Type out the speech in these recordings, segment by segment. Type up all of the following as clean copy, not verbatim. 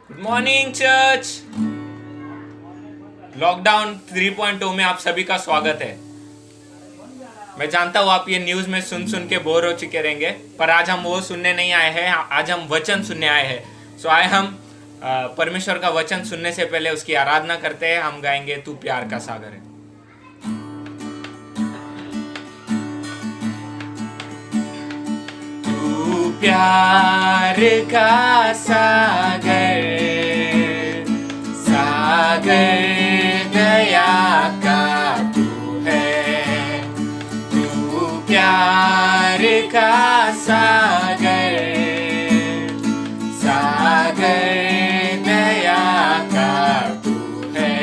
Good morning church. Lockdown 3.0 में आप सभी का स्वागत है। मैं जानता हूँ आप ये न्यूज़ में सुन सुन के बोर हो चुके रहेंगे, पर आज हम वो सुनने नहीं आए हैं, आज हम वचन सुनने आए हैं। सो आए हम परमेश्वर का वचन सुनने से पहले उसकी आराधना करते हैं। हम गाएंगे तू प्यार का सागर है। तू प्यार का सागर, सागर दया का तू है। तू प्यार का सागर, सागर दया का तू है।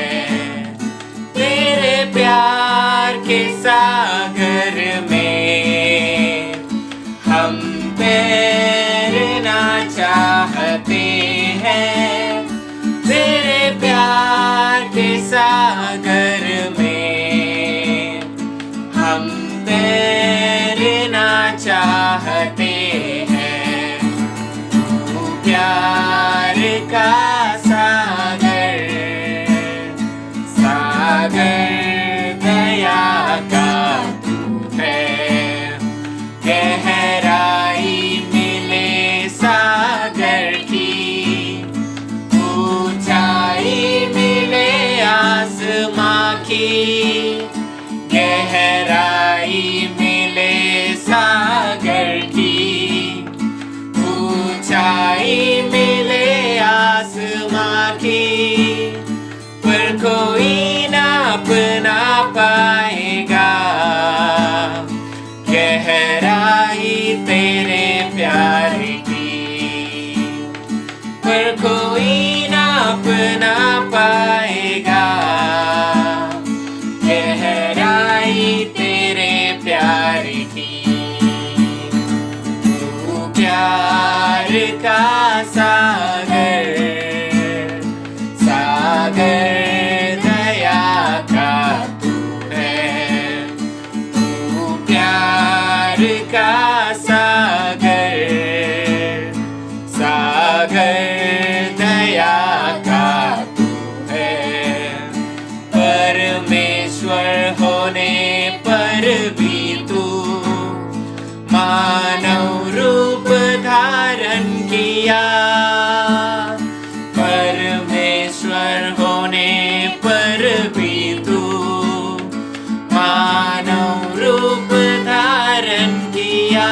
तेरे प्यार के सागर में हम तैरना चाहते हैं। तेरे प्यार के सागर में हम तैरना चाहते हैं। तू प्यार का सागर, सागर दया का तू है। गहराई मिले सागर की, ऊंचाई मिले आसमां की। गहराई मिले सागर की, ऊंचाई मिले आसमां की। पर कोई नापना पाएगा गहराई तेरे प्यार की। पर कोई नापना पाएगा गहराई तेरे प्यार की। तू प्यार का सागर, सागर दया का तू है। तू प्यार का सागर, सागर दया का तू है। परमेश्वर होने पर भी तू मानव रूप धारण किया। परमेश्वर होने पर भी तू मानव रूप धारण किया।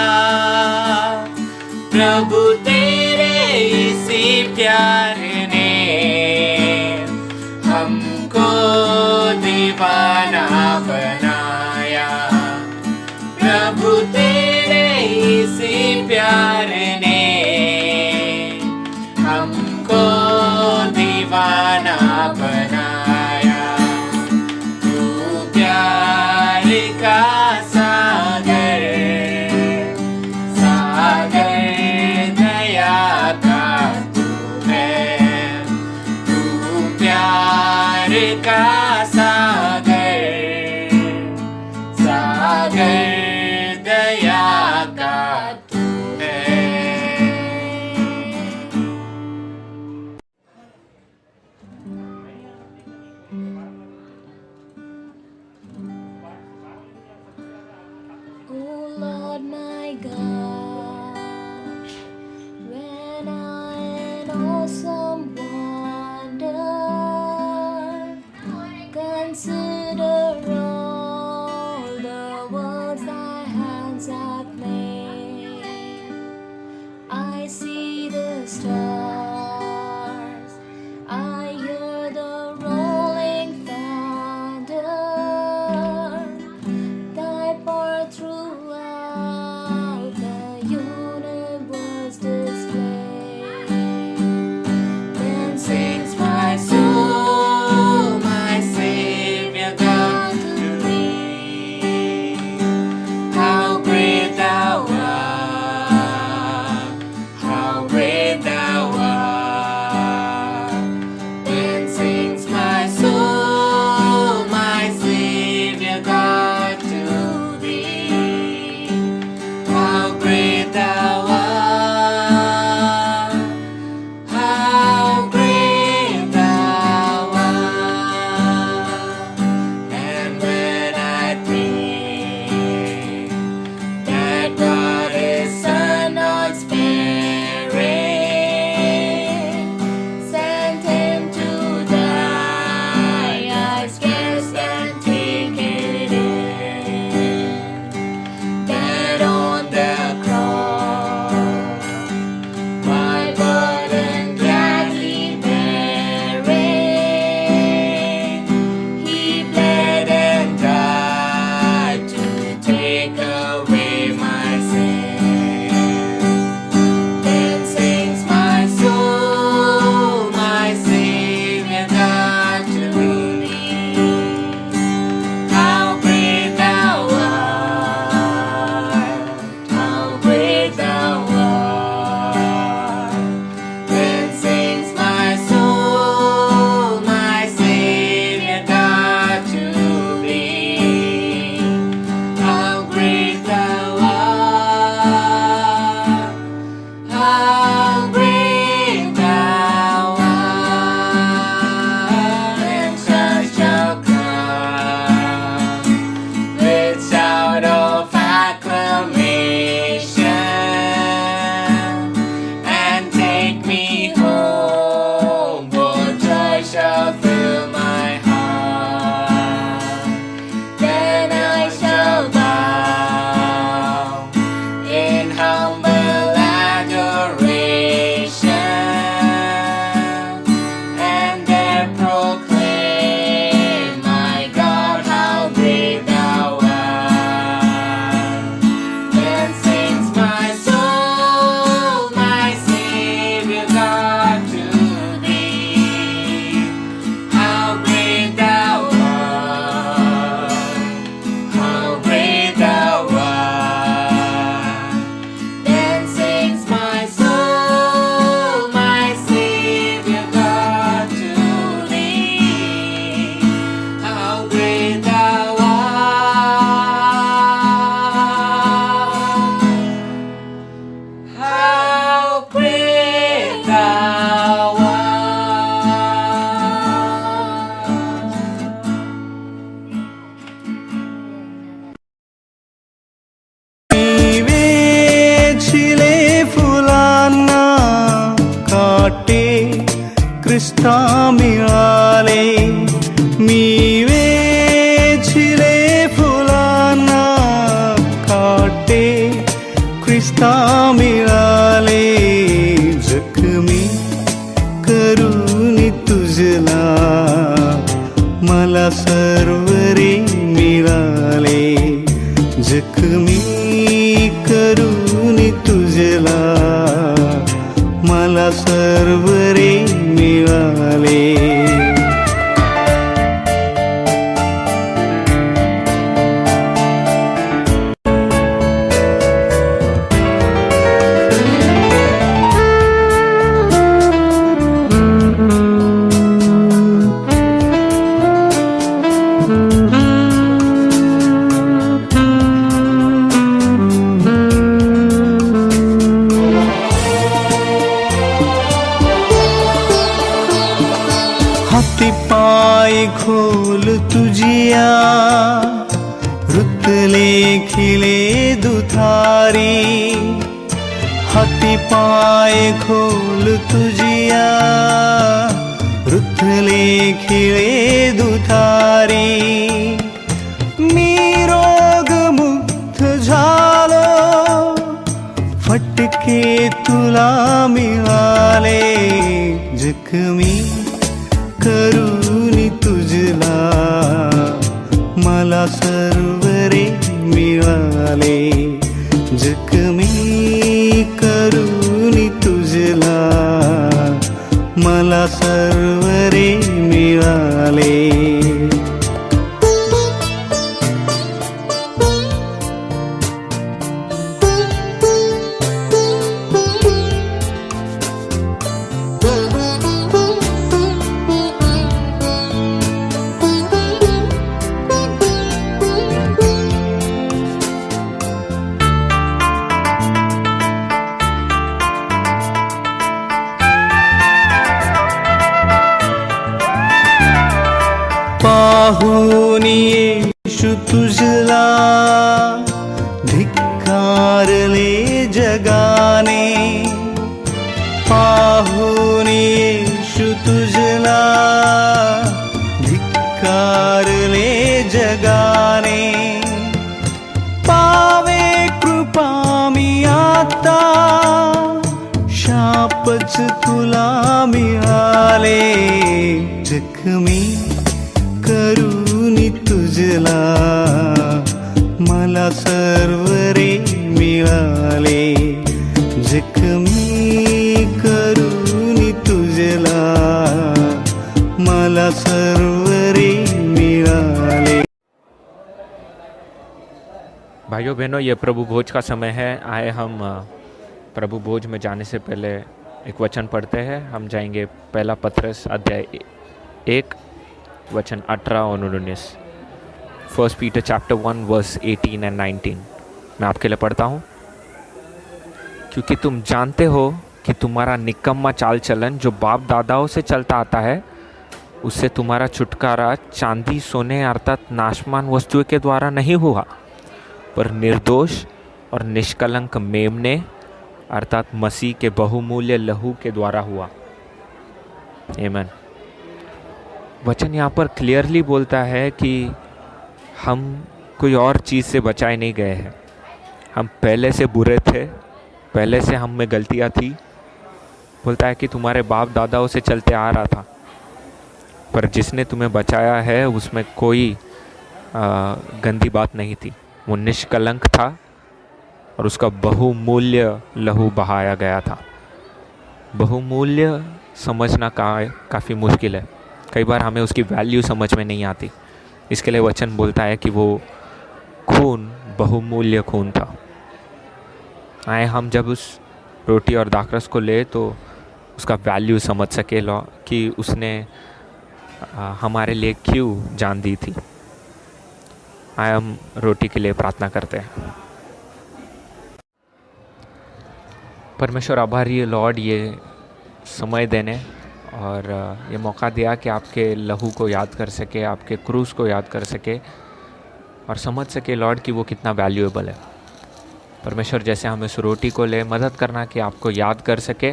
प्रभु तेरे इसी प्यार ने हमको दीवाना बनाया। प्रभु तेरे इसी प्यार ने हमको दीवाना बनाया। तू प्यार का सागर, सागर दया का तू है। तू प्यार का सागर, सागर दया का तू है। Oh Lord my God, when I in awesome wonder consider all the worlds thy hands have made, I see the stars, I hear the rolling thunder, thy power throughout the universe displayed. Then sings my soul, my Savior God to thee. How great thou art, how great thou art. ख्रिस्ता मिळाले. मी वेचिले फुलांना काटे ख्रिस्ता मिळाले. जखमी करून तुझला मला सर्व रे मिळाले. जखमी करून तुझला मला सर्व रे मिळाले. हाती पाय खोल तुझिया रुतले खिले दुधारी. हाती पाय खोल तुझिया रुतले खिले दुधारी. मी रोगमुक्त झालो फटके तुला मिळाले. जखमी करून तुझला मला सर्व रे मिळाले. जखमी करून तुझला मला सर्व रे मिळाले. पाहून येशू तुझला धिक्कारले जगाने. पाहून येशू तुझला धिक्कारले जगाने. पावे कृपा मी आता शापच तुला मिळाले. जखमी करून तुझला मला सर्व रे मिळाले. जखमी करून तुझला मला सर्व रे मिळाले. भाइयों बहनों, ये प्रभु भोज का समय है. आए हम प्रभु भोज में जाने से पहले एक वचन पढ़ते हैं. हम जाएंगे पहला पत्रस अध्याय 1 वचन 18 और 19. 1 Peter chapter 1 verse 18 and 19. मैं आपके लिए पढ़ता हूँ. क्योंकि तुम जानते हो कि तुम्हारा निकम्मा चाल चलन जो बाप दादाओं से चलता आता है, उससे तुम्हारा छुटकारा चांदी सोने अर्थात नाशमान वस्तुओं के द्वारा नहीं हुआ, पर निर्दोष और निष्कलंक मेमने अर्थात मसीह के बहुमूल्य लहू के द्वारा हुआ. आमीन. वचन यहाँ पर क्लियरली बोलता है कि हम कोई और चीज़ से बचाए नहीं गए हैं. हम पहले से बुरे थे, पहले से हम में गलतियाँ थी. बोलता है कि तुम्हारे बाप दादाओं से चलते आ रहा था, पर जिसने तुम्हें बचाया है उसमें कोई गंदी बात नहीं थी. वो निष्कलंक था और उसका बहुमूल्य लहू बहाया गया था. बहुमूल्य समझना काफ़ी मुश्किल है. कई बार हमें उसकी वैल्यू समझ में नहीं आती. इसके लिए वचन बोलता है कि वो खून बहुमूल्य खून था. आए हम जब उस रोटी और दाखरस को ले तो उसका वैल्यू समझ सके कि उसने हमारे लिए क्यों जान दी थी. आए हम रोटी के लिए प्रार्थना करते हैं. परमेश्वर आभारी है लॉर्ड, ये समय देने और ये मौका दिया कि आपके लहू को याद कर सके, आपके क्रूस को याद कर सके और समझ सके लॉर्ड कि वो कितना वैल्यूएबल है. परमेश्वर जैसे हम इस रोटी को ले मदद करना कि आपको याद कर सके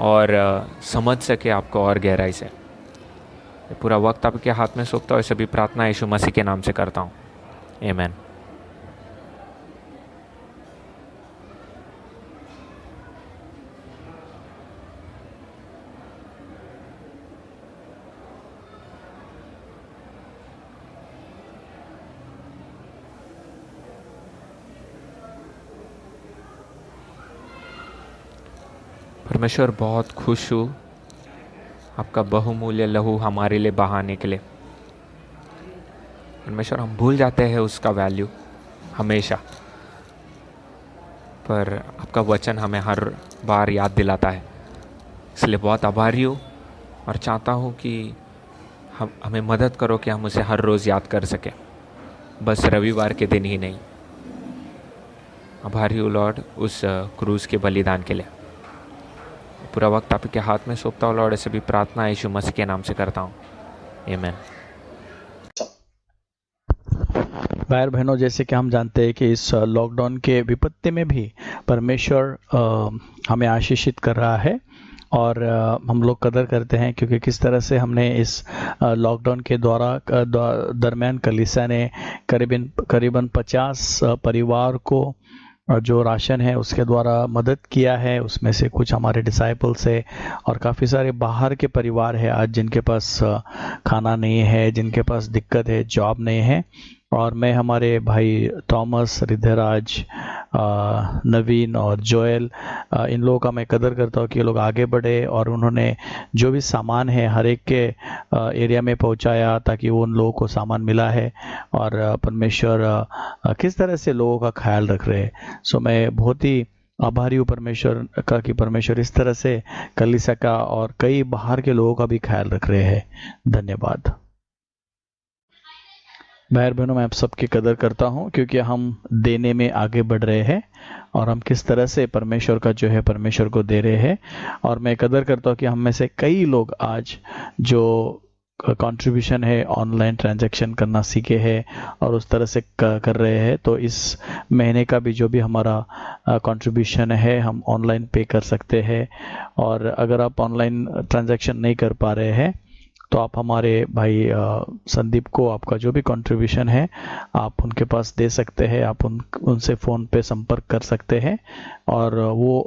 और समझ सके आपको और गहराई से। ये पूरा वक्त आपके हाथ में सौंपता हूँ, सभी प्रार्थना यीशु मसीह के नाम से करता हूँ, आमीन। परमेश्वर, बहुत खुश हूँ आपका बहुमूल्य लहू हमारे लिए बहाने के लिए। परमेश्वर, हम भूल जाते हैं उसका वैल्यू हमेशा, पर आपका वचन हमें हर बार याद दिलाता है। इसलिए बहुत आभारी हूँ और चाहता हूँ कि हमें मदद करो कि हम उसे हर रोज़ याद कर सकें, बस रविवार के दिन ही नहीं। आभारी हूँ लॉर्ड उस क्रूज़ के बलिदान के लिए। पूरा वक्त आपके हाथ में सौंपता हूँ लॉर्ड, ऐसे भी प्रार्थना यीशु मसीह के नाम से करता हूँ, आमीन। भाई बहनों, जैसे कि हम जानते हैं कि इस लॉकडाउन के विपत्ति में भी परमेश्वर हमें आशीषित कर रहा है और हम लोग कदर करते हैं, क्योंकि किस तरह से हमने इस लॉकडाउन के दरमियान कलीसिया ने करीबन 50 परिवार को जो राशन है उसके द्वारा मदद किया है। उसमें से कुछ हमारे डिसाइपल्स है और काफ़ी सारे बाहर के परिवार है आज जिनके पास खाना नहीं है, जिनके पास दिक्कत है, जॉब नहीं है। और मैं हमारे भाई थॉमस, रिद्धराज, नवीन और जोएल, इन लोगों का मैं कदर करता हूँ कि ये लोग आगे बढ़े और उन्होंने जो भी सामान है हर एक के एरिया में पहुँचाया ताकि वो उन लोगों को सामान मिला है। और परमेश्वर किस तरह से लोगों का ख्याल रख रहे हैं। सो मैं बहुत ही आभारी हूँ परमेश्वर का कि परमेश्वर इस तरह से कलीसिया का और कई बाहर के लोगों का भी ख्याल रख रहे हैं। धन्यवाद। भाई बहनों, मैं आप सबकी कदर करता हूं क्योंकि हम देने में आगे बढ़ रहे हैं और हम किस तरह से परमेश्वर का जो है परमेश्वर को दे रहे हैं। और मैं कदर करता हूं कि हम में से कई लोग आज जो कंट्रीब्यूशन है ऑनलाइन ट्रांजैक्शन करना सीखे हैं और उस तरह से कर रहे हैं। तो इस महीने का भी जो भी हमारा कंट्रीब्यूशन है हम ऑनलाइन पे कर सकते हैं। और अगर आप ऑनलाइन ट्रांजैक्शन नहीं कर पा रहे हैं तो आप हमारे भाई संदीप को आपका जो भी कंट्रीब्यूशन है आप उनके पास दे सकते हैं। आप उनसे फ़ोन पे संपर्क कर सकते हैं और वो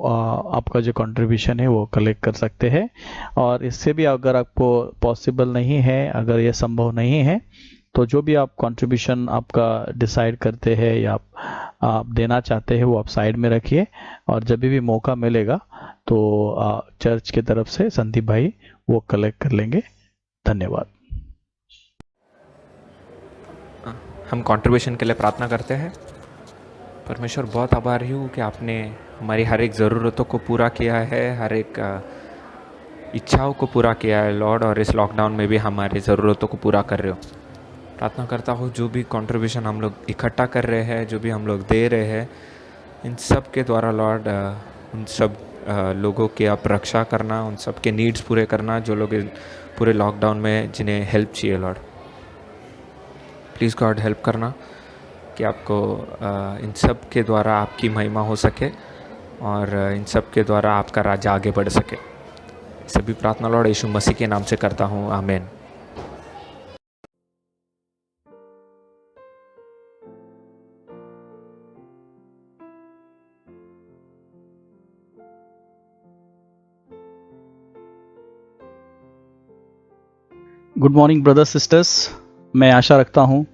आपका जो कंट्रीब्यूशन है वो कलेक्ट कर सकते हैं। और इससे भी अगर आपको पॉसिबल नहीं है, अगर ये संभव नहीं है, तो जो भी आप कंट्रीब्यूशन आपका डिसाइड करते हैं या आप देना चाहते हैं वो आप साइड में रखिए और जब भी मौका मिलेगा तो चर्च की तरफ से संदीप भाई वो कलेक्ट कर लेंगे। धन्यवाद। हम कंट्रीब्यूशन के लिए प्रार्थना करते हैं। परमेश्वर, बहुत आभारी हूँ कि आपने हमारी हर एक ज़रूरतों को पूरा किया है, हर एक इच्छाओं को पूरा किया है लॉर्ड, और इस लॉकडाउन में भी हमारी ज़रूरतों को पूरा कर रहे हो। प्रार्थना करता हूँ जो भी कंट्रीब्यूशन हम लोग इकट्ठा कर रहे हैं, जो भी हम लोग दे रहे हैं, इन सब के द्वारा लॉर्ड उन सब लोगों की आप रक्षा करना, उन सब के नीड्स पूरे करना जो लोग पूरे लॉकडाउन में जिन्हें हेल्प चाहिए लॉर्ड। प्लीज़ गॉड हेल्प करना कि आपको इन सब के द्वारा आपकी महिमा हो सके और इन सब के द्वारा आपका राज्य आगे बढ़ सके। सभी प्रार्थना लॉर्ड यीशु मसीह के नाम से करता हूँ, आमीन। Good morning brothers sisters. मैं आशा रखता हूँ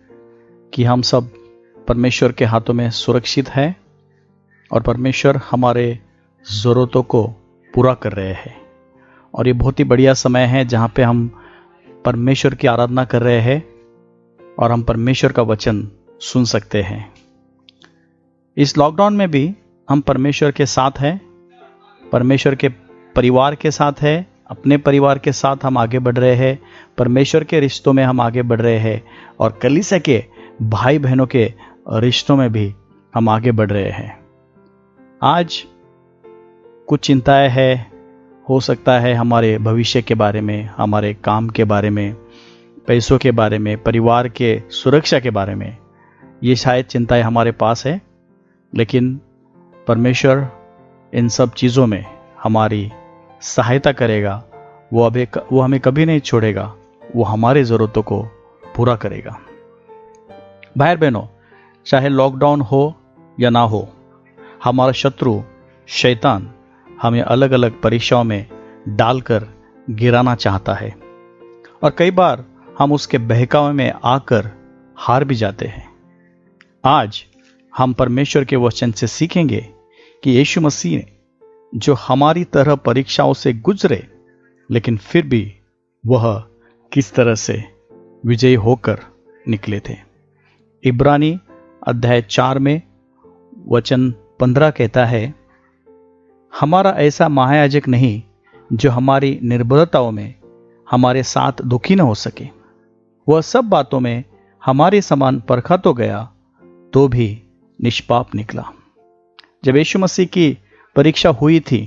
कि हम सब परमेश्वर के हाथों में सुरक्षित हैं और परमेश्वर हमारे ज़रूरतों को पूरा कर रहे हैं। और ये बहुत ही बढ़िया समय है जहाँ पे हम परमेश्वर की आराधना कर रहे हैं और हम परमेश्वर का वचन सुन सकते हैं। इस लॉकडाउन में भी हम परमेश्वर के साथ हैं, परमेश्वर के परिवार के साथ हैं, अपने परिवार के साथ हम आगे बढ़ रहे हैं, परमेश्वर के रिश्तों में हम आगे बढ़ रहे हैं और कलीसिया के भाई बहनों के रिश्तों में भी हम आगे बढ़ रहे हैं। आज कुछ चिंताएं हैं, हो सकता है हमारे भविष्य के बारे में, हमारे काम के बारे में, पैसों के बारे में, परिवार के सुरक्षा के बारे में। ये शायद चिंताएं हमारे पास है, लेकिन परमेश्वर इन सब चीज़ों में हमारी सहायता करेगा, वो हमें कभी नहीं छोड़ेगा, वो हमारी ज़रूरतों को पूरा करेगा। भाई बहनों, चाहे लॉकडाउन हो या ना हो, हमारा शत्रु शैतान हमें अलग अलग परीक्षाओं में डालकर गिराना चाहता है और कई बार हम उसके बहकावे में आकर हार भी जाते हैं। आज हम परमेश्वर के वचन से सीखेंगे कि यीशु मसीह ने जो हमारी तरह परीक्षाओं से गुजरे, लेकिन फिर भी वह किस तरह से विजयी होकर निकले थे। इब्रानी अध्याय 4 में वचन 15 कहता है, हमारा ऐसा महायाजक नहीं जो हमारी निर्बलताओं में हमारे साथ दुखी न हो सके। वह सब बातों में हमारे समान परखा तो गया, तो भी निष्पाप निकला। जब यीशु मसीह की परीक्षा हुई थी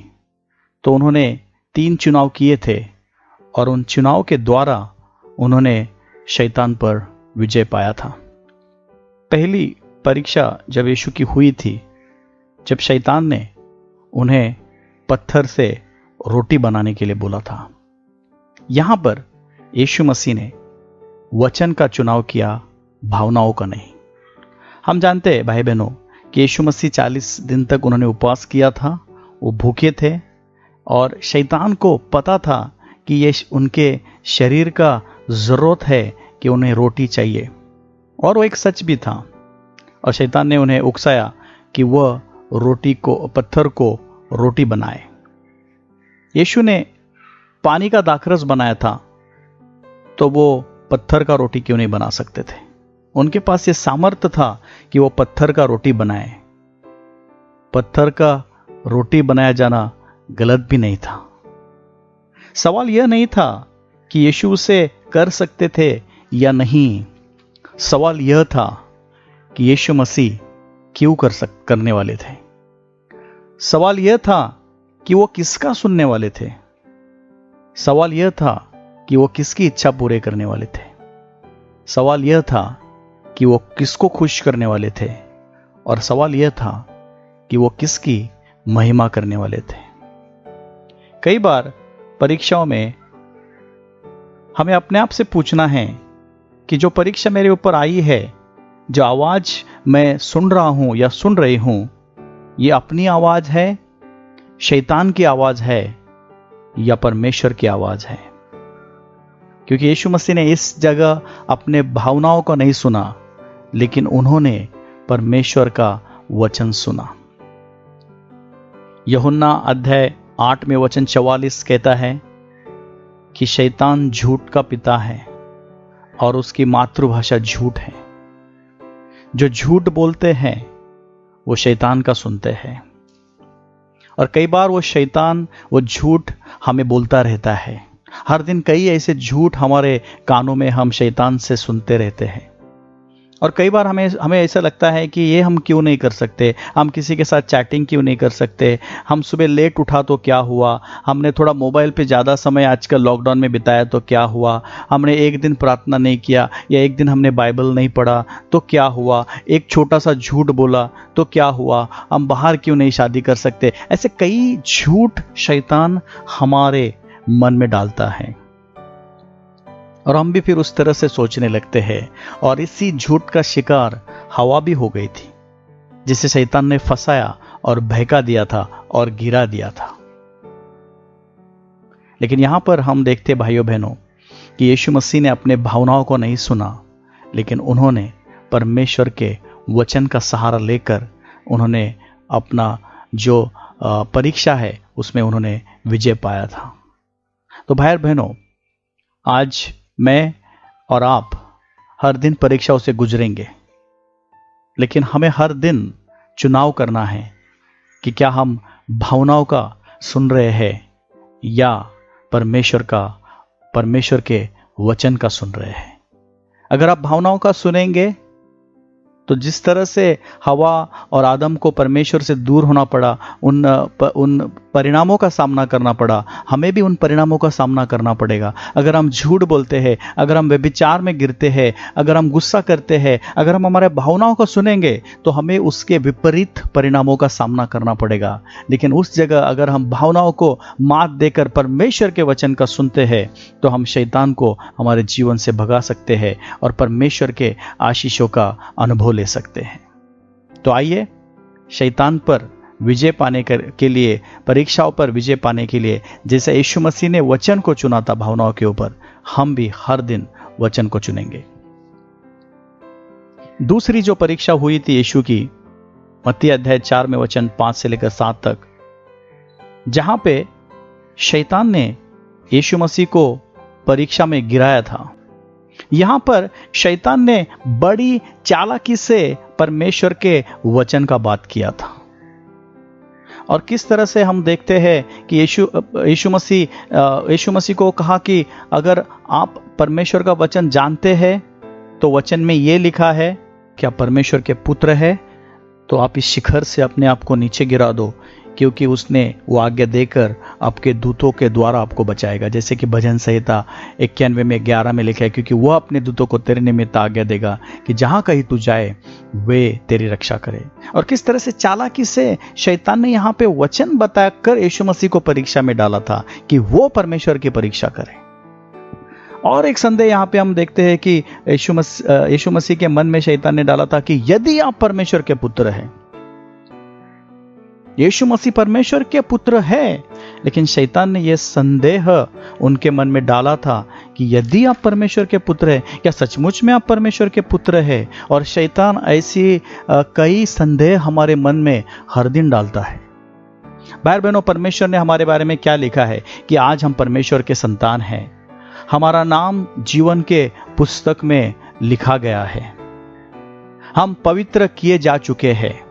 तो उन्होंने 3 चुनाव किए थे और उन चुनाव के द्वारा उन्होंने शैतान पर विजय पाया था। पहली परीक्षा जब यीशु की हुई थी, जब शैतान ने उन्हें पत्थर से रोटी बनाने के लिए बोला था। यहां पर यीशु मसीह ने वचन का चुनाव किया, भावनाओं का नहीं। हम जानते हैं भाई बहनों कि यीशु मसीह 40 दिन तक उन्होंने उपवास किया था, वो भूखे थे और शैतान को पता था कि ये उनके शरीर का जरूरत है कि उन्हें रोटी चाहिए, और वो एक सच भी था। और शैतान ने उन्हें उकसाया कि वह पत्थर को रोटी बनाए। यीशु ने पानी का दाखरस बनाया था, तो वो पत्थर का रोटी क्यों नहीं बना सकते थे? उनके पास ये सामर्थ्य था कि वो पत्थर का रोटी बनाए। पत्थर का रोटी बनाया जाना गलत भी नहीं था। सवाल यह नहीं था कि यीशु उसे कर सकते थे या नहीं। सवाल यह था कि यीशु मसीह क्यों करने वाले थे। सवाल यह था कि वो किसका सुनने वाले थे। सवाल यह था कि वो किसकी इच्छा पूरे करने वाले थे। सवाल यह था कि वो किसको खुश करने वाले थे, और सवाल यह था कि वो किसकी महिमा करने वाले थे। कई बार परीक्षाओं में हमें अपने आप से पूछना है कि जो परीक्षा मेरे ऊपर आई है, जो आवाज मैं सुन रहा हूं या सुन रही हूं, ये अपनी आवाज है, शैतान की आवाज है या परमेश्वर की आवाज है? क्योंकि यीशु मसीह ने इस जगह अपने भावनाओं को नहीं सुना, लेकिन उन्होंने परमेश्वर का वचन सुना। यूहन्ना अध्याय 8 में वचन 44 कहता है कि शैतान झूठ का पिता है और उसकी मातृभाषा झूठ है। जो झूठ बोलते हैं वो शैतान का सुनते हैं, और कई बार वो शैतान वो झूठ हमें बोलता रहता है। हर दिन कई ऐसे झूठ हमारे कानों में हम शैतान से सुनते रहते हैं, और कई बार हमें ऐसा लगता है कि ये हम क्यों नहीं कर सकते, हम किसी के साथ चैटिंग क्यों नहीं कर सकते, हम सुबह लेट उठा तो क्या हुआ, हमने थोड़ा मोबाइल पे ज़्यादा समय आजकल लॉकडाउन में बिताया तो क्या हुआ, हमने एक दिन प्रार्थना नहीं किया या एक दिन हमने बाइबल नहीं पढ़ा तो क्या हुआ, एक छोटा सा झूठ बोला तो क्या हुआ, हम बाहर क्यों नहीं शादी कर सकते। ऐसे कई झूठ शैतान हमारे मन में डालता है, और हम भी फिर उस तरह से सोचने लगते हैं, और इसी झूठ का शिकार हवा भी हो गई थी, जिसे शैतान ने फंसाया और बहका दिया था और गिरा दिया था। लेकिन यहां पर हम देखते भाइयों बहनों कि यीशु मसीह ने अपने भावनाओं को नहीं सुना, लेकिन उन्होंने परमेश्वर के वचन का सहारा लेकर उन्होंने अपना जो परीक्षा है उसमें उन्होंने विजय पाया था। तो भाई बहनों, आज मैं और आप हर दिन परीक्षाओं से गुजरेंगे, लेकिन हमें हर दिन चुनाव करना है कि क्या हम भावनाओं का सुन रहे हैं या परमेश्वर के वचन का सुन रहे हैं। अगर आप भावनाओं का सुनेंगे तो जिस तरह से हवा और आदम को परमेश्वर से दूर होना पड़ा, उन परिणामों का सामना करना पड़ा, हमें भी उन परिणामों का सामना करना पड़ेगा। अगर हम झूठ बोलते हैं, अगर हम व्यभिचार में गिरते हैं, अगर हम गुस्सा करते हैं, अगर हम हमारे भावनाओं को सुनेंगे तो हमें उसके विपरीत परिणामों का सामना करना पड़ेगा। लेकिन उस जगह अगर हम भावनाओं को मात देकर परमेश्वर के वचन का सुनते हैं तो हम शैतान को हमारे जीवन से भगा सकते हैं और परमेश्वर के आशीषों का अनुभव ले सकते हैं। तो आइए शैतान पर विजय पाने के लिए, परीक्षाओं पर विजय पाने के लिए, जैसे यीशु मसीह ने वचन को चुना था भावनाओं के ऊपर, हम भी हर दिन वचन को चुनेंगे। दूसरी जो परीक्षा हुई थी यीशु की, मत्ती अध्याय 4 में वचन 5 से लेकर 7 तक, जहां पे शैतान ने यीशु मसीह को परीक्षा में गिराया था। यहां पर शैतान ने बड़ी चालाकी से परमेश्वर के वचन का बात किया था। और किस तरह से हम देखते हैं कि यीशु मसीह को कहा कि अगर आप परमेश्वर का वचन जानते हैं तो वचन में यह लिखा है कि आप परमेश्वर के पुत्र हैं, तो आप इस शिखर से अपने आप को नीचे गिरा दो, क्योंकि उसने वो आज्ञा देकर आपके दूतों के द्वारा आपको बचाएगा। जैसे कि भजन संहिता 91 में 11 में लिखा है, क्योंकि वह अपने दूतों को तेरे निमित्त आज्ञा देगा कि जहां कहीं तू जाए वे तेरी रक्षा करे। और किस तरह से चालाकी से शैतान ने यहाँ पे वचन बताकर यीशु मसीह को परीक्षा में डाला था कि वो परमेश्वर की परीक्षा करे। और एक संदेह यहाँ पे हम देखते हैं कि यीशु मसीह के मन में शैतान ने डाला था कि यदि आप परमेश्वर के पुत्र हैं। यीशु मसीह परमेश्वर के पुत्र है, लेकिन शैतान ने यह संदेह उनके मन में डाला था कि यदि आप परमेश्वर के पुत्र हैं, क्या सचमुच में आप परमेश्वर के पुत्र हैं? और शैतान ऐसी कई संदेह हमारे मन में हर दिन डालता है। भाई बहनों, परमेश्वर ने हमारे बारे में क्या लिखा है कि आज हम परमेश्वर के संतान हैं। हमारा नाम जीवन के पुस्तक में लिखा गया है। हम पवित्र किए जा चुके हैं,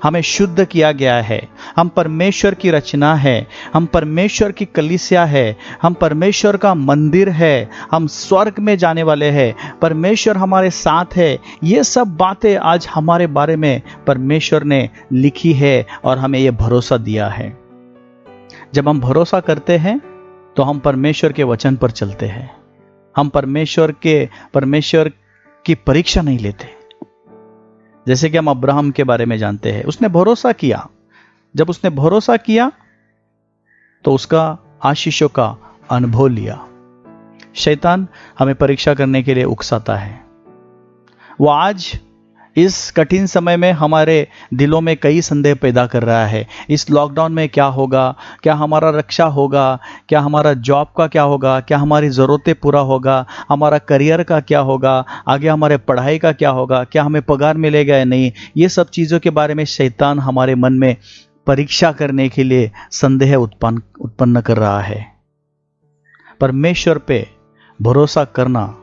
हमें शुद्ध किया गया है, हम परमेश्वर की रचना है, हम परमेश्वर की कलीसिया है, हम परमेश्वर का मंदिर है, हम स्वर्ग में जाने वाले हैं, परमेश्वर हमारे साथ है। ये सब बातें आज हमारे बारे में परमेश्वर ने लिखी है और हमें ये भरोसा दिया है। जब हम भरोसा करते हैं तो हम परमेश्वर के वचन पर चलते हैं। हम परमेश्वर की परीक्षा नहीं लेते। जैसे कि हम अब्राहम के बारे में जानते हैं, उसने भरोसा किया। जब उसने भरोसा किया तो उसका आशीषों का अनुभव लिया। शैतान हमें परीक्षा करने के लिए उकसाता है। वो आज इस कठिन समय में हमारे दिलों में कई संदेह पैदा कर रहा है। इस लॉकडाउन में क्या होगा? क्या हमारा रक्षा होगा? क्या हमारा जॉब का क्या होगा? क्या हमारी ज़रूरतें पूरा होगा? हमारा करियर का क्या होगा? आगे हमारे पढ़ाई का क्या होगा? क्या हमें पगार मिलेगा या नहीं? ये सब चीज़ों के बारे में शैतान हमारे मन में परीक्षा करने के लिए संदेह उत्पन्न कर रहा है। परमेश्वर पे भरोसा करना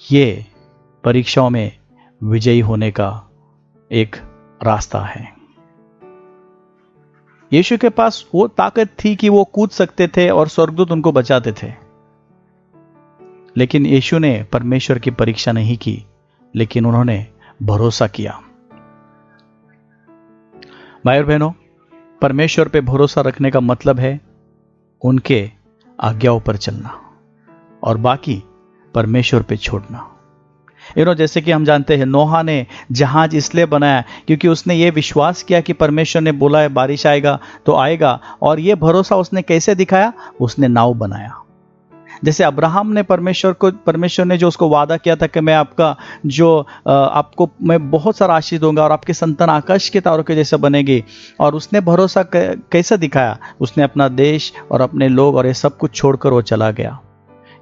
ये परीक्षाओं में विजयी होने का एक रास्ता है। यीशु के पास वो ताकत थी कि वो कूद सकते थे और स्वर्गदूत उनको बचाते थे, लेकिन यीशु ने परमेश्वर की परीक्षा नहीं की, लेकिन उन्होंने भरोसा किया। भाई और बहनों, परमेश्वर पे भरोसा रखने का मतलब है उनके आज्ञाओं पर चलना और बाकी परमेश्वर पे छोड़ना। जैसे कि हम जानते हैं, नोहा ने जहाज इसलिए बनाया क्योंकि उसने ये विश्वास किया कि परमेश्वर ने बोला है बारिश आएगा तो आएगा, और ये भरोसा उसने कैसे दिखाया? उसने नाव बनाया। जैसे अब्राहम ने परमेश्वर ने जो उसको वादा किया था कि मैं आपको मैं बहुत सारा आशीष दूंगा और आपके संतान आकाश के तारों के जैसे बनेगी, और उसने भरोसा कैसे दिखाया? उसने अपना देश और अपने लोग और ये सब कुछ छोड़कर वो चला गया।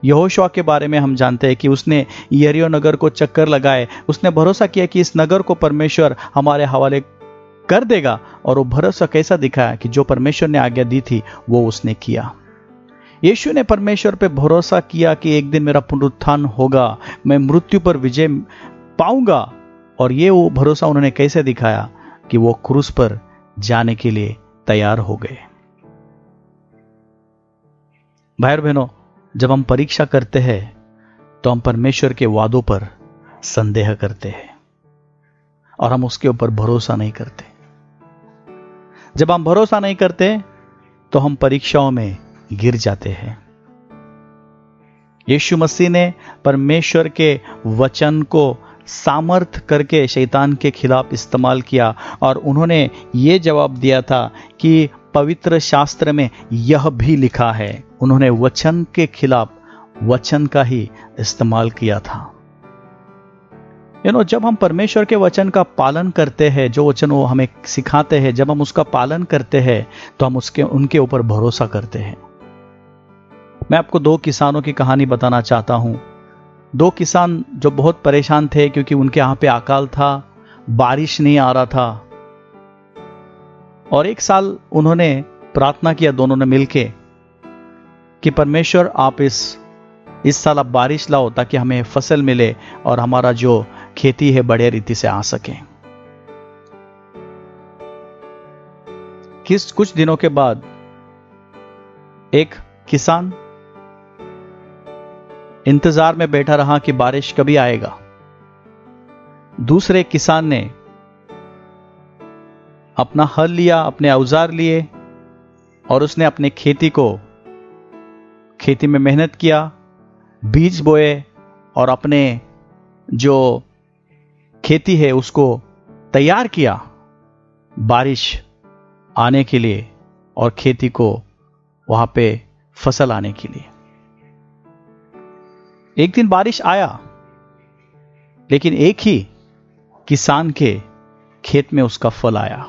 यहोशुआ के बारे में हम जानते हैं कि उसने यरीहो नगर को चक्कर लगाए। उसने भरोसा किया कि इस नगर को परमेश्वर हमारे हवाले कर देगा, और वो भरोसा कैसा दिखाया कि जो परमेश्वर ने आज्ञा दी थी वो उसने किया। यीशु ने परमेश्वर पे भरोसा किया कि एक दिन मेरा पुनरुत्थान होगा, मैं मृत्यु पर विजय पाऊंगा, और ये वो भरोसा उन्होंने कैसे दिखाया कि वो क्रूस पर जाने के लिए तैयार हो गए। भाई और बहनों, जब हम परीक्षा करते हैं तो हम परमेश्वर के वादों पर संदेह करते हैं। और हम उसके ऊपर भरोसा नहीं करते। जब हम भरोसा नहीं करते तो हम परीक्षाओं में गिर जाते हैं। यीशु मसीह ने परमेश्वर के वचन को सामर्थ करके शैतान के खिलाफ इस्तेमाल किया और उन्होंने ये जवाब दिया था कि पवित्र शास्त्र में यह भी लिखा है। उन्होंने वचन के खिलाफ वचन का ही इस्तेमाल किया था। जब हम परमेश्वर के वचन का पालन करते हैं, जो वचन वो हमें सिखाते हैं, जब हम उसका पालन करते हैं तो हम उनके ऊपर भरोसा करते हैं। मैं आपको 2 किसानों की कहानी बताना चाहता हूं। 2 किसान जो बहुत परेशान थे क्योंकि उनके यहां पे अकाल था, बारिश नहीं आ रहा था, और एक साल उन्होंने प्रार्थना किया दोनों ने मिलके कि परमेश्वर आप इस साल आप बारिश लाओ ताकि हमें फसल मिले और हमारा जो खेती है बढ़िया रीति से आ सके। कुछ दिनों के बाद एक किसान इंतजार में बैठा रहा कि बारिश कभी आएगा। दूसरे किसान ने अपना हल लिया, अपने औजार लिए और उसने अपने खेती में मेहनत किया, बीज बोए और अपने जो खेती है उसको तैयार किया बारिश आने के लिए और खेती को वहां पे फसल आने के लिए। एक दिन बारिश आया, लेकिन एक ही किसान के खेत में उसका फल आया,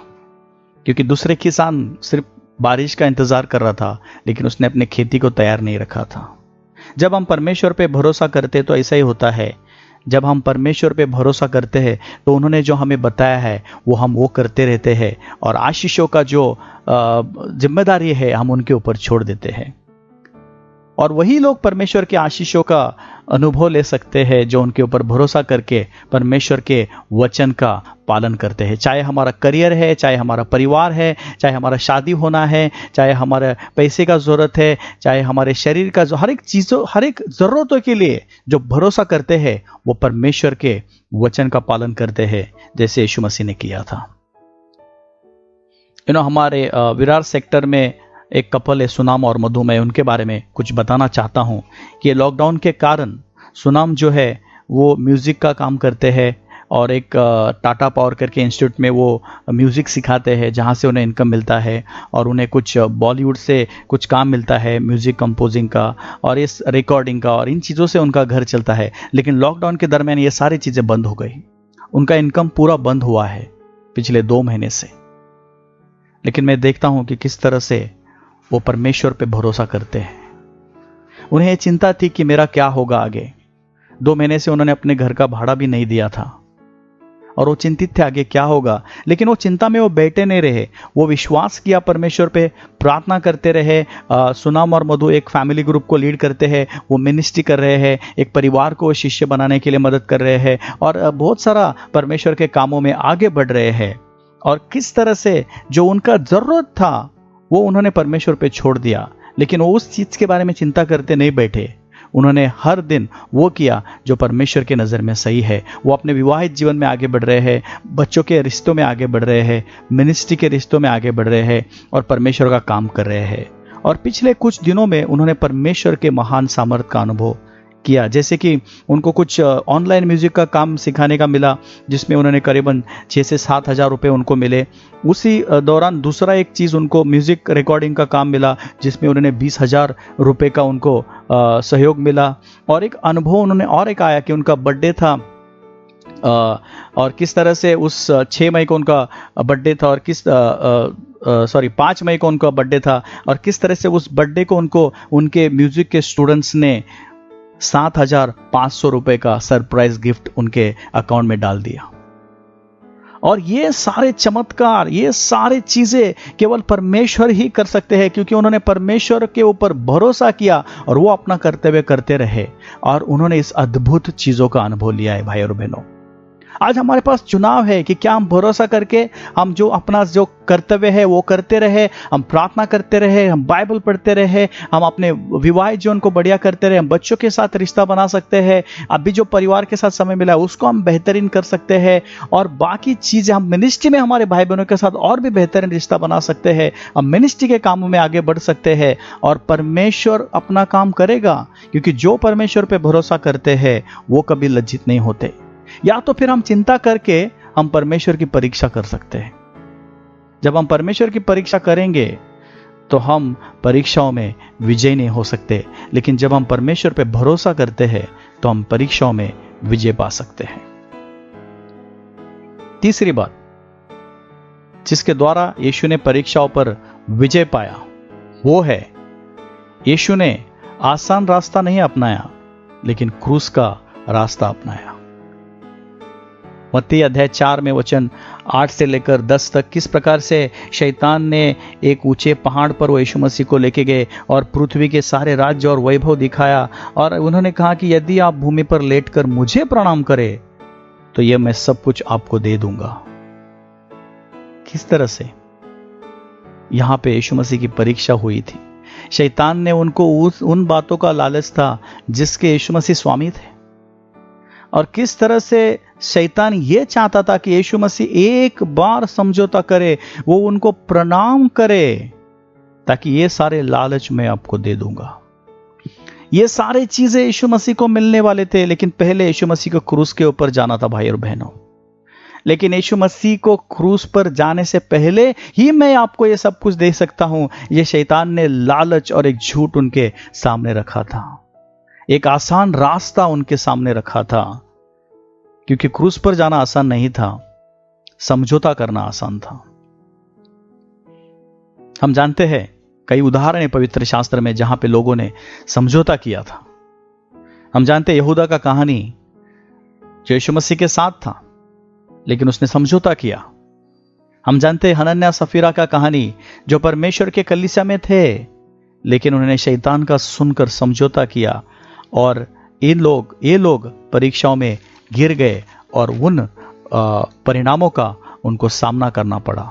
क्योंकि दूसरे किसान सिर्फ बारिश का इंतजार कर रहा था, लेकिन उसने अपने खेती को तैयार नहीं रखा था। जब हम परमेश्वर पे भरोसा करते तो ऐसा ही होता है। जब हम परमेश्वर पे भरोसा करते हैं तो उन्होंने जो हमें बताया है वो करते रहते हैं और आशीषों का जो जिम्मेदारी है हम उनके ऊपर छोड़ देते हैं। और वही लोग परमेश्वर के आशीषों का अनुभव ले सकते हैं जो उनके ऊपर भरोसा करके परमेश्वर के वचन का पालन करते हैं। चाहे हमारा करियर है, चाहे हमारा परिवार है, चाहे हमारा शादी होना है, चाहे हमारे पैसे का जरूरत है, चाहे हमारे शरीर का हर एक जरूरतों के लिए जो भरोसा करते हैं वो परमेश्वर के वचन का पालन करते हैं, जैसे यीशु मसीह ने किया था। हमारे विरार सेक्टर में एक कपल है सुनाम और मधु, मैं उनके बारे में कुछ बताना चाहता हूं कि लॉकडाउन के कारण सुनाम जो है वो म्यूजिक का काम करते हैं और एक टाटा पावर करके इंस्टीट्यूट में वो म्यूजिक सिखाते हैं जहां से उन्हें इनकम मिलता है और उन्हें कुछ बॉलीवुड से कुछ काम मिलता है म्यूजिक कंपोजिंग का और इस रिकॉर्डिंग का, और इन चीज़ों से उनका घर चलता है। लेकिन लॉकडाउन के दरमियान ये सारी चीज़ें बंद हो गई, उनका इनकम पूरा बंद हुआ है पिछले 2 महीने से। लेकिन मैं देखता हूं कि किस तरह से वो परमेश्वर पे भरोसा करते हैं। उन्हें ये चिंता थी कि मेरा क्या होगा आगे। 2 महीने से उन्होंने अपने घर का भाड़ा भी नहीं दिया था और वो चिंतित थे आगे क्या होगा। लेकिन वो चिंता में वो बैठे नहीं रहे, वो विश्वास किया परमेश्वर पे, प्रार्थना करते रहे। सुनाम और मधु एक फैमिली ग्रुप को लीड करते हैं, वो मिनिस्ट्री कर रहे हैं, एक परिवार को शिष्य बनाने के लिए मदद कर रहे हैं और बहुत सारा परमेश्वर के कामों में आगे बढ़ रहे हैं। और किस तरह से जो उनका जरूरत था वो उन्होंने परमेश्वर पे छोड़ दिया, लेकिन वो उस चीज के बारे में चिंता करते नहीं बैठे। उन्होंने हर दिन वो किया जो परमेश्वर के नज़र में सही है। वो अपने विवाहित जीवन में आगे बढ़ रहे हैं, बच्चों के रिश्तों में आगे बढ़ रहे हैं, मिनिस्ट्री के रिश्तों में आगे बढ़ रहे हैं और परमेश्वर का काम कर रहे हैं। और पिछले कुछ दिनों में उन्होंने परमेश्वर के महान सामर्थ का अनुभव किया। जैसे कि उनको कुछ ऑनलाइन म्यूजिक का काम सिखाने का मिला, जिसमें उन्होंने करीबन 6 से 7 हज़ार रुपये उनको मिले। उसी दौरान दूसरा एक चीज़ उनको म्यूजिक रिकॉर्डिंग का काम मिला, जिसमें उन्होंने 20,000 रुपये का उनको सहयोग मिला। और एक अनुभव उन्होंने और एक आया कि उनका बर्थडे था और किस तरह से उस 6 मई को उनका बर्थडे था और 5 मई को उनका बर्थडे था और किस तरह से उस बर्थडे को उनको उनके म्यूजिक के स्टूडेंट्स ने 7,500 रुपए का सरप्राइज गिफ्ट उनके अकाउंट में डाल दिया। और ये सारे चमत्कार, ये सारी चीजें केवल परमेश्वर ही कर सकते हैं, क्योंकि उन्होंने परमेश्वर के ऊपर भरोसा किया और वो अपना कर्तव्य करते रहे और उन्होंने इस अद्भुत चीजों का अनुभव लिया है। भाई और बहनों, आज हमारे पास चुनाव है कि क्या हम भरोसा करके हम जो अपना जो कर्तव्य है वो करते रहे, हम प्रार्थना करते रहे, हम बाइबल पढ़ते रहे, हम अपने विवाहित जीवन को बढ़िया करते रहे, हम बच्चों के साथ रिश्ता बना सकते हैं, अभी जो परिवार के साथ समय मिला है उसको हम बेहतरीन कर सकते हैं, और बाकी चीजें हम मिनिस्ट्री में हमारे भाई बहनों के साथ और भी बेहतरीन रिश्ता बना सकते हैं, हम मिनिस्ट्री के कामों में आगे बढ़ सकते हैं, और परमेश्वर अपना काम करेगा, क्योंकि जो परमेश्वर पे भरोसा करते हैं वो कभी लज्जित नहीं होते। या तो फिर हम चिंता करके हम परमेश्वर की परीक्षा कर सकते हैं। जब हम परमेश्वर की परीक्षा करेंगे तो हम परीक्षाओं में विजय नहीं हो सकते, लेकिन जब हम परमेश्वर पे भरोसा करते हैं तो हम परीक्षाओं में विजय पा सकते हैं। तीसरी बात जिसके द्वारा यीशु ने परीक्षाओं पर विजय पाया वो है, यीशु ने आसान रास्ता नहीं अपनाया लेकिन क्रूस का रास्ता अपनाया। मत्ती अध्याय 4 में वचन 8 से लेकर 10 तक किस प्रकार से शैतान ने एक ऊंचे पहाड़ पर वो यीशु मसीह को लेके गए और पृथ्वी के सारे राज्य और वैभव दिखाया, और उन्होंने कहा कि यदि आप भूमि पर लेटकर मुझे प्रणाम करें तो यह मैं सब कुछ आपको दे दूंगा। किस तरह से यहां पे यीशु मसीह की परीक्षा हुई थी। शैतान ने उनको उन बातों का लालच था जिसके यीशु मसीह स्वामी थे, और किस तरह से शैतान ये चाहता था कि यीशु मसीह एक बार समझौता करे, वो उनको प्रणाम करे, ताकि ये सारे लालच मैं आपको दे दूंगा। ये सारे चीजें यीशु मसीह को मिलने वाले थे, लेकिन पहले यीशु मसीह को क्रूस के ऊपर जाना था भाई और बहनों। लेकिन यीशु मसीह को क्रूस पर जाने से पहले ही मैं आपको ये सब कुछ दे सकता हूं, ये शैतान ने लालच और एक झूठ उनके सामने रखा था, एक आसान रास्ता उनके सामने रखा था, क्योंकि क्रूस पर जाना आसान नहीं था, समझौता करना आसान था। हम जानते हैं कई उदाहरण है पवित्र शास्त्र में जहां पे लोगों ने समझौता किया था। हम जानते हैं यहूदा का कहानी जो यीशु मसीह के साथ था लेकिन उसने समझौता किया। हम जानते हैं हनन्याह सफीरा का कहानी जो परमेश्वर के कलीसिया में थे लेकिन उन्होंने शैतान का सुनकर समझौता किया, और ये लोग परीक्षाओं में गिर गए और उन परिणामों का उनको सामना करना पड़ा।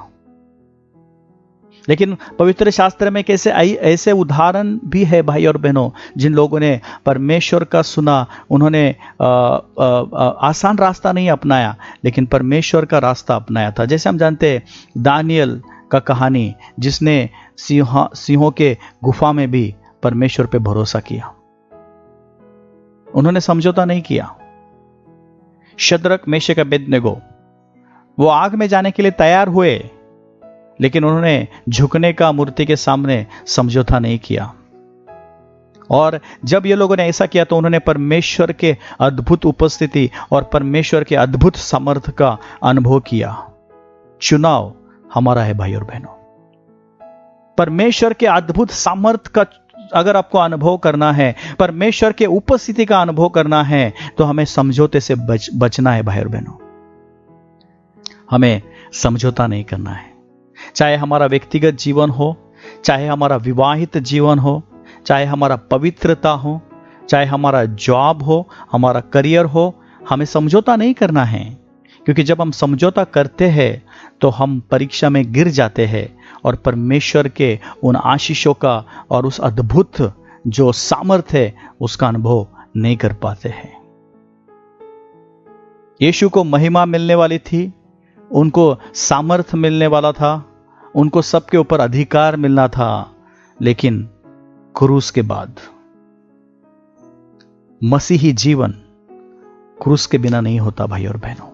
लेकिन पवित्र शास्त्र में कैसे ऐसे उदाहरण भी है भाई और बहनों, जिन लोगों ने परमेश्वर का सुना, उन्होंने आसान रास्ता नहीं अपनाया लेकिन परमेश्वर का रास्ता अपनाया था। जैसे हम जानते हैं दानियल का कहानी, जिसने सिंहों के गुफा में भी परमेश्वर पे भरोसा किया, उन्होंने समझौता नहीं किया। शद्रक मेशक अबेदनेगो वो आग में जाने के लिए तैयार हुए लेकिन उन्होंने झुकने का मूर्ति के सामने समझौता नहीं किया, और जब ये लोगों ने ऐसा किया तो उन्होंने परमेश्वर के अद्भुत उपस्थिति और परमेश्वर के अद्भुत सामर्थ्य का अनुभव किया। चुनाव हमारा है भाई और बहनों। परमेश्वर के अद्भुत सामर्थ्य का अगर आपको अनुभव करना है, परमेश्वर के उपस्थिति का अनुभव करना है, तो हमें समझौते से बचना है भाई और बहनों। हमें समझौता नहीं करना है, चाहे हमारा व्यक्तिगत जीवन हो, चाहे हमारा विवाहित जीवन हो, चाहे हमारा पवित्रता हो, चाहे हमारा जॉब हो, हमारा करियर हो, हमें समझौता नहीं करना है। क्योंकि जब हम समझौता करते हैं तो हम परीक्षा में गिर जाते हैं और परमेश्वर के उन आशीषों का और उस अद्भुत जो सामर्थ्य है उसका अनुभव नहीं कर पाते हैं। यीशु को महिमा मिलने वाली थी, उनको सामर्थ्य मिलने वाला था, उनको सबके ऊपर अधिकार मिलना था, लेकिन क्रूस के बाद मसीही जीवन क्रूस के बिना नहीं होता भाई और बहनों।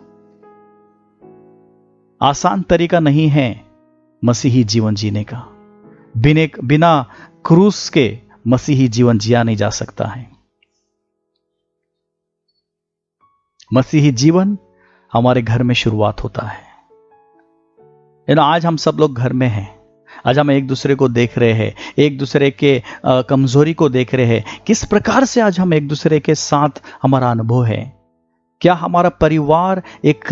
आसान तरीका नहीं है मसीही जीवन जीने का, बिना क्रूस के मसीही जीवन जिया नहीं जा सकता है। मसीही जीवन हमारे घर में शुरुआत होता है। आज हम सब लोग घर में हैं, आज हम एक दूसरे को देख रहे हैं, एक दूसरे के कमजोरी को देख रहे हैं। किस प्रकार से आज हम एक दूसरे के साथ हमारा अनुभव है? क्या हमारा परिवार एक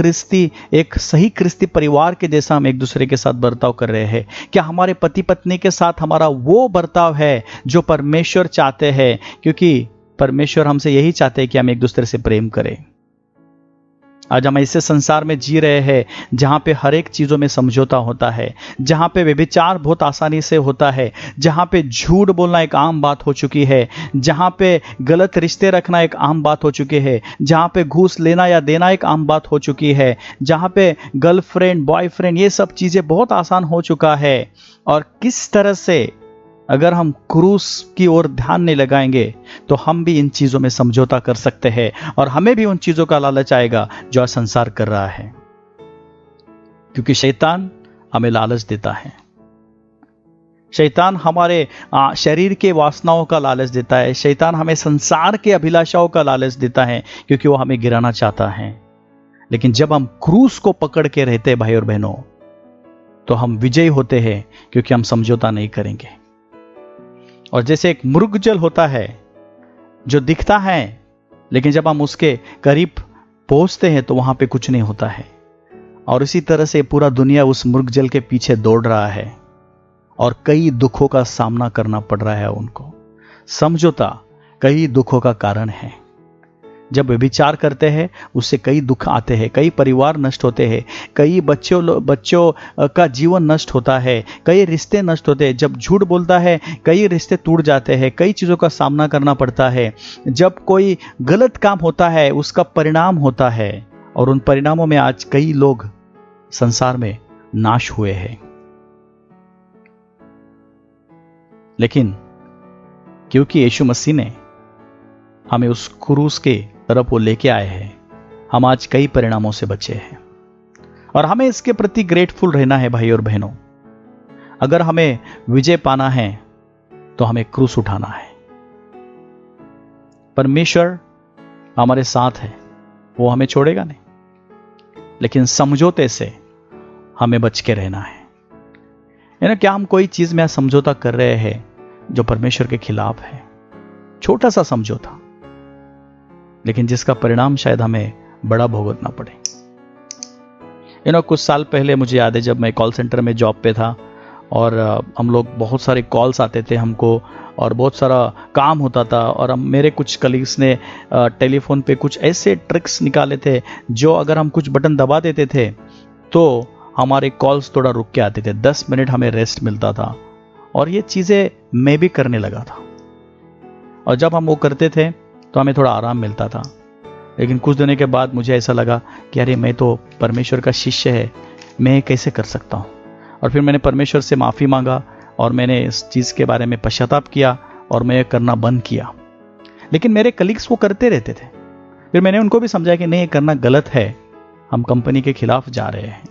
सही ख्रिस्ती परिवार के जैसा हम एक दूसरे के साथ बर्ताव कर रहे हैं? क्या हमारे पति पत्नी के साथ हमारा वो बर्ताव है जो परमेश्वर चाहते हैं? क्योंकि परमेश्वर हमसे यही चाहते हैं कि हम एक दूसरे से प्रेम करें। आज हम ऐसे संसार में जी रहे हैं जहाँ पे हर एक चीज़ों में समझौता होता है, जहाँ पे व्यभिचार बहुत आसानी से होता है, जहाँ पे झूठ बोलना एक आम बात हो चुकी है, जहाँ पे गलत रिश्ते रखना एक आम बात हो चुकी है, जहाँ पे घूस लेना या देना एक आम बात हो चुकी है, जहाँ पे गर्लफ्रेंड बॉयफ्रेंड ये सब चीज़ें बहुत आसान हो चुका है। और किस तरह से अगर हम क्रूस की ओर ध्यान नहीं लगाएंगे तो हम भी इन चीज़ों में समझौता कर सकते हैं और हमें भी उन चीज़ों का लालच आएगा जो आज संसार कर रहा है, क्योंकि शैतान हमें लालच देता है। शैतान हमारे शरीर के वासनाओं का लालच देता है। शैतान हमें संसार के अभिलाषाओं का लालच देता है, क्योंकि वो हमें गिराना चाहता है। लेकिन जब हम क्रूस को पकड़ के रहते हैं भाई और बहनों, तो हम विजयी होते हैं, क्योंकि हम समझौता नहीं करेंगे। और जैसे एक मृगजल होता है जो दिखता है, लेकिन जब हम उसके करीब पहुंचते हैं तो वहां पे कुछ नहीं होता है। और इसी तरह से पूरा दुनिया उस मृगजल के पीछे दौड़ रहा है और कई दुखों का सामना करना पड़ रहा है उनको। समझौता कई दुखों का कारण है। जब व्यभिचार करते हैं उससे कई दुख आते हैं, कई परिवार नष्ट होते हैं, कई बच्चों का जीवन नष्ट होता है, कई रिश्ते नष्ट होते हैं। जब झूठ बोलता है कई रिश्ते टूट जाते हैं, कई चीज़ों का सामना करना पड़ता है। जब कोई गलत काम होता है उसका परिणाम होता है, और उन परिणामों में आज कई लोग संसार में नाश हुए हैं। लेकिन क्योंकि यीशु मसीह ने हमें उस क्रूस के तरफ वो लेके आए हैं, हम आज कई परिणामों से बचे हैं और हमें इसके प्रति ग्रेटफुल रहना है भाई और बहनों। अगर हमें विजय पाना है तो हमें क्रूस उठाना है। परमेश्वर हमारे साथ है, वो हमें छोड़ेगा नहीं, लेकिन समझौते से हमें बच के रहना है। यानी क्या हम कोई चीज में समझौता कर रहे हैं जो परमेश्वर के खिलाफ है? छोटा सा समझौता, लेकिन जिसका परिणाम शायद हमें बड़ा भुगतना पड़े। कुछ साल पहले मुझे याद है, जब मैं कॉल सेंटर में जॉब पे था और हम लोग बहुत सारे कॉल्स आते थे हमको और बहुत सारा काम होता था, और मेरे कुछ कलीग्स ने टेलीफोन पे कुछ ऐसे ट्रिक्स निकाले थे जो अगर हम कुछ बटन दबा देते थे तो हमारे कॉल्स थोड़ा रुक के आते थे, 10 मिनट हमें रेस्ट मिलता था। और ये चीज़ें मैं भी करने लगा था, और जब हम वो करते थे तो हमें थोड़ा आराम मिलता था। लेकिन कुछ दिनों के बाद मुझे ऐसा लगा कि अरे मैं तो परमेश्वर का शिष्य है, मैं कैसे कर सकता हूँ। और फिर मैंने परमेश्वर से माफ़ी मांगा और मैंने इस चीज़ के बारे में पश्चाताप किया और मैं करना बंद किया। लेकिन मेरे कलीग्स वो करते रहते थे। फिर मैंने उनको भी समझाया कि नहीं, ये करना गलत है, हम कंपनी के खिलाफ जा रहे हैं।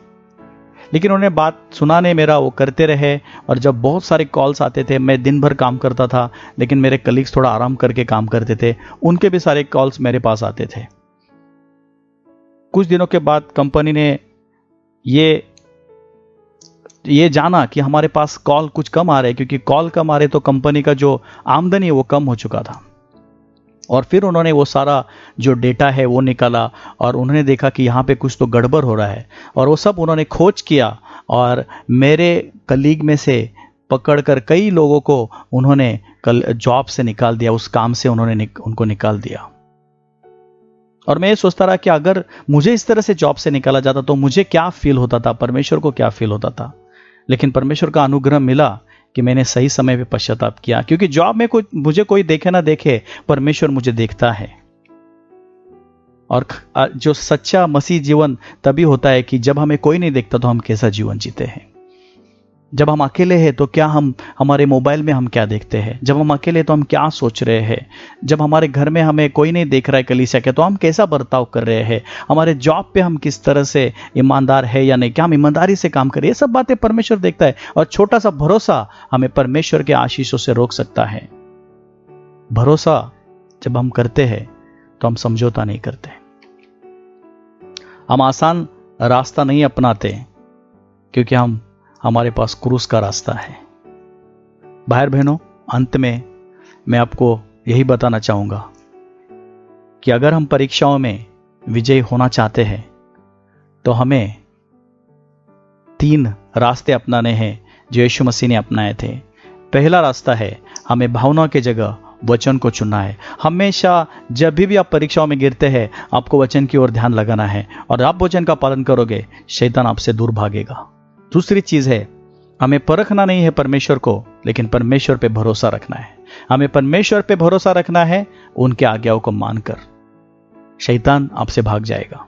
लेकिन उन्होंने बात सुना नहीं मेरा, वो करते रहे। और जब बहुत सारे कॉल्स आते थे, मैं दिन भर काम करता था, लेकिन मेरे कलीग्स थोड़ा आराम करके काम करते थे, उनके भी सारे कॉल्स मेरे पास आते थे। कुछ दिनों के बाद कंपनी ने ये जाना कि हमारे पास कॉल कुछ कम आ रहे हैं, क्योंकि कॉल कम आ रहे तो कंपनी का जो आमदनी है वो कम हो चुका था। और फिर उन्होंने वो सारा जो डेटा है वो निकाला और उन्होंने देखा कि यहाँ पे कुछ तो गड़बड़ हो रहा है, और वो सब उन्होंने खोज किया और मेरे कलीग में से पकड़कर कई लोगों को उन्होंने जॉब से निकाल दिया, उस काम से उन्होंने उनको निकाल दिया। और मैं ये सोचता रहा कि अगर मुझे इस तरह से जॉब से निकाला जाता तो मुझे क्या फील होता था, परमेश्वर को क्या फील होता था। लेकिन परमेश्वर का अनुग्रह मिला कि मैंने सही समय पे पश्चाताप किया, क्योंकि जॉब में मुझे कोई देखे ना देखे, परमेश्वर मुझे देखता है। और जो सच्चा मसीह जीवन तभी होता है कि जब हमें कोई नहीं देखता तो हम कैसा जीवन जीते हैं। जब हम अकेले हैं तो क्या हमारे मोबाइल में हम क्या देखते हैं, जब हम अकेले तो हम क्या सोच रहे हैं, जब हमारे घर में हमें कोई नहीं देख रहा है कलीसिया के, तो हम कैसा बर्ताव कर रहे हैं, हमारे जॉब पे हम किस तरह से ईमानदार है या नहीं, क्या हम ईमानदारी से काम करें, ये सब बातें परमेश्वर देखता है। और छोटा सा भरोसा हमें परमेश्वर के आशीषों से रोक सकता है। भरोसा जब हम करते हैं तो हम समझौता नहीं करते, हम आसान रास्ता नहीं अपनाते, क्योंकि हमारे पास क्रूस का रास्ता है। भाई बहनों, अंत में मैं आपको यही बताना चाहूंगा कि अगर हम परीक्षाओं में विजयी होना चाहते हैं तो हमें 3 रास्ते अपनाने हैं जो यीशु मसीह ने अपनाए थे। पहला रास्ता है हमें भावना की जगह वचन को चुनना है। हमेशा जब भी आप परीक्षाओं में गिरते हैं, आपको वचन की ओर ध्यान लगाना है, और आप वचन का पालन करोगे, शैतान आपसे दूर भागेगा। दूसरी चीज है, हमें परखना नहीं है परमेश्वर को, लेकिन परमेश्वर पे भरोसा रखना है। हमें परमेश्वर पे भरोसा रखना है, उनके आज्ञाओं को मानकर शैतान आपसे भाग जाएगा।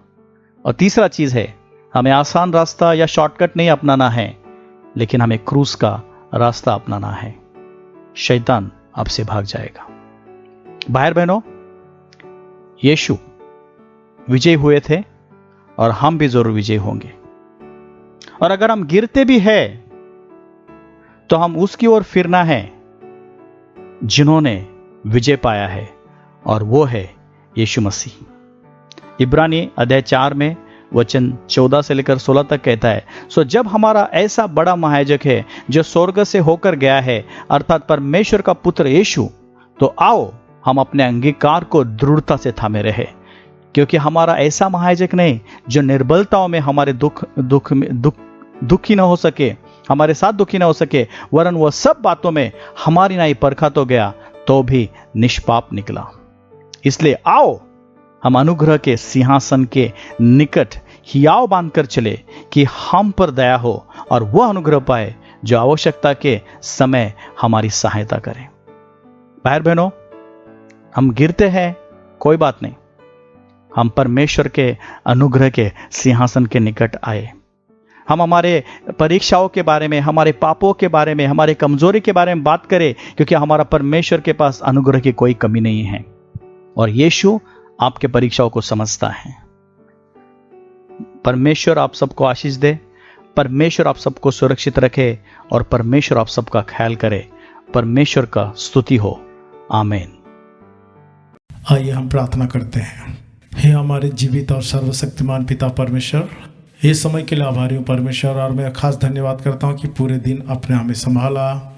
और तीसरा चीज है, हमें आसान रास्ता या शॉर्टकट नहीं अपनाना है, लेकिन हमें क्रूस का रास्ता अपनाना है। शैतान आपसे भाग जाएगा। भाई बहनों, यीशु विजय हुए थे और हम भी जरूर विजय होंगे। और अगर हम गिरते भी हैं तो हम उसकी ओर फिरना है जिन्होंने विजय पाया है, और वो है यीशु मसीह। इब्रानी अध्याय 4 में वचन 14 से लेकर 16 तक कहता है, सो जब हमारा ऐसा बड़ा महायाजक है जो स्वर्ग से होकर गया है, अर्थात परमेश्वर का पुत्र यीशु, तो आओ हम अपने अंगीकार को दृढ़ता से थामे रहे, क्योंकि हमारा ऐसा महायाजक नहीं जो निर्बलताओं में हमारे दुखी न हो सके, हमारे साथ दुखी न हो सके, वरन वह सब बातों में हमारी नाई परखा तो गया, तो भी निष्पाप निकला। इसलिए आओ हम अनुग्रह के सिंहासन के निकट हियाव बांधकर चले, कि हम पर दया हो और वह अनुग्रह पाए जो आवश्यकता के समय हमारी सहायता करे। भाई बहनों, हम गिरते हैं, कोई बात नहीं, हम परमेश्वर के अनुग्रह के सिंहासन के निकट आए। हम हमारे परीक्षाओं के बारे में, हमारे पापों के बारे में, हमारे कमजोरी के बारे में बात करें, क्योंकि हमारा परमेश्वर के पास अनुग्रह की कोई कमी नहीं है, और यीशु आपके परीक्षाओं को समझता है। परमेश्वर आप सबको आशीष दे, परमेश्वर आप सबको सुरक्षित रखे, और परमेश्वर आप सबका ख्याल करे। परमेश्वर का स्तुति हो। आमीन। आइए हम प्रार्थना करते हैं। हे हमारे जीवित और सर्वशक्तिमान पिता परमेश्वर, इस समय के लिए आभारी हूँ परमेश्वर, और मैं खास धन्यवाद करता हूँ कि पूरे दिन आपने हमें संभाला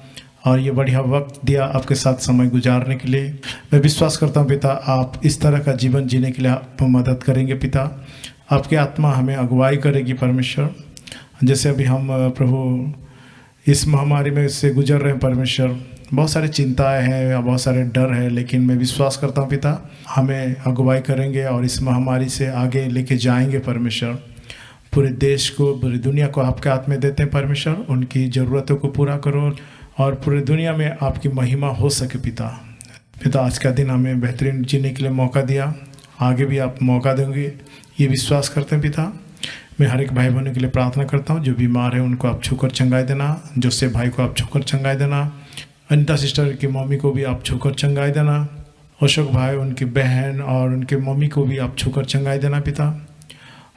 और ये बढ़िया वक्त दिया आपके साथ समय गुजारने के लिए। मैं विश्वास करता हूँ पिता, आप इस तरह का जीवन जीने के लिए आप मदद करेंगे पिता। आपकी आत्मा हमें अगुवाई करेगी परमेश्वर। जैसे अभी हम प्रभु इस महामारी में से गुजर रहे हैं परमेश्वर, बहुत सारी चिंताएं हैं, बहुत सारे डर हैं, लेकिन मैं विश्वास करता हूँ पिता हमें अगुवाई करेंगे और इस महामारी से आगे लेके जाएंगे परमेश्वर। पूरे देश को, पूरी दुनिया को आपके हाथ में देते हैं परमेश्वर। उनकी ज़रूरतों को पूरा करो और पूरी दुनिया में आपकी महिमा हो सके पिता। आज का दिन हमें बेहतरीन जीने के लिए मौका दिया, आगे भी आप मौका देंगे, ये विश्वास करते हैं पिता। मैं हर एक भाई बहनों के लिए प्रार्थना करता हूँ, जो बीमार है उनको आप छूकर चंगाई देना, जोसेफ भाई को आप छूकर चंगाई देना, अनिता सिस्टर की मम्मी को भी आप छूकर चंगाई देना, अशोक भाई उनकी बहन और उनके मम्मी को भी आप छूकर चंगाई देना पिता।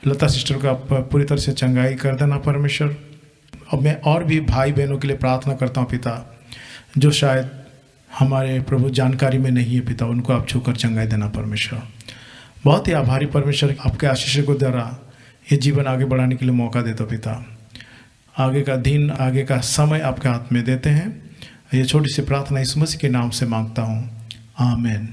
लता सिस्टर को आप पूरी तरह से चंगाई कर देना परमेश्वर। अब मैं और भी भाई बहनों के लिए प्रार्थना करता हूँ पिता, जो शायद हमारे प्रभु जानकारी में नहीं है पिता, उनको आप छूकर चंगाई देना परमेश्वर। बहुत ही आभारी परमेश्वर, आपके आशीष को द्वारा ये जीवन आगे बढ़ाने के लिए मौका देता पिता। आगे का दिन, आगे का समय आपके हाथ में देते हैं। ये छोटी सी प्रार्थना यीशु मसीह के नाम से मांगता हूँ, आमीन।